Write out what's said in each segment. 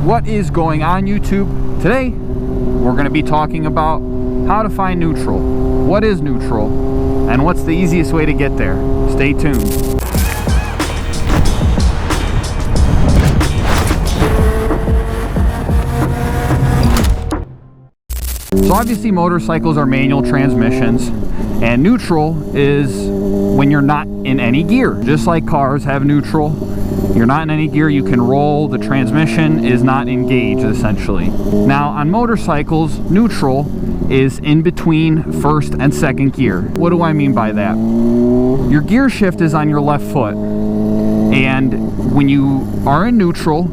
What is going on, YouTube? Today we're going to be talking about how to find neutral. What is neutral and what's the easiest way to get there? Stay tuned. So obviously motorcycles are manual transmissions, and neutral is when you're not in any gear. Just like cars have neutral, you're not in any gear, you can roll, the transmission is not engaged essentially. Now on motorcycles, neutral is in between first and second gear. What do I mean by that? Your gear shift is on your left foot, and when you are in neutral,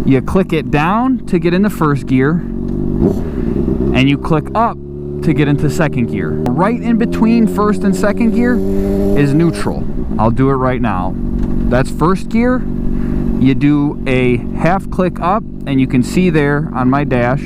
you click it down to get into first gear, and you click up to get into second gear. Right in between first and second gear is neutral. I'll do it right now. That's first gear. You do a half click up, and you can see there on my dash,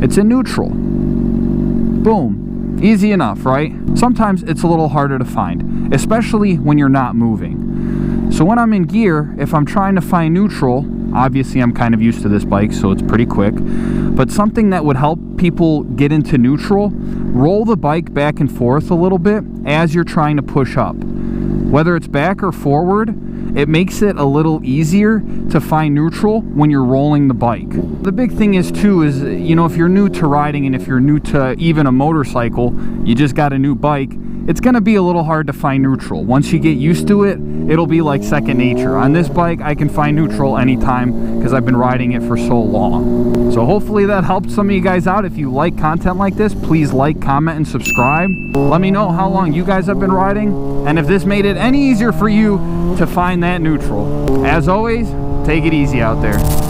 it's in neutral. Boom. Easy enough, right? Sometimes it's a little harder to find, especially when you're not moving. So when I'm in gear, if I'm trying to find neutral, obviously I'm kind of used to this bike, so it's pretty quick, but something that would help people get into neutral, roll the bike back and forth a little bit as you're trying to push up. Whether it's back or forward, it makes it a little easier to find neutral when you're rolling the bike. The big thing is too is, you know, if you're new to riding and if you're new to even a motorcycle, you just got a new bike, it's gonna be a little hard to find neutral. Once you get used to it, it'll be like second nature. On this bike, I can find neutral anytime because I've been riding it for so long. So hopefully that helped some of you guys out. If you like content like this, please like, comment, and subscribe. Let me know how long you guys have been riding and if this made it any easier for you to find that neutral. As always, take it easy out there.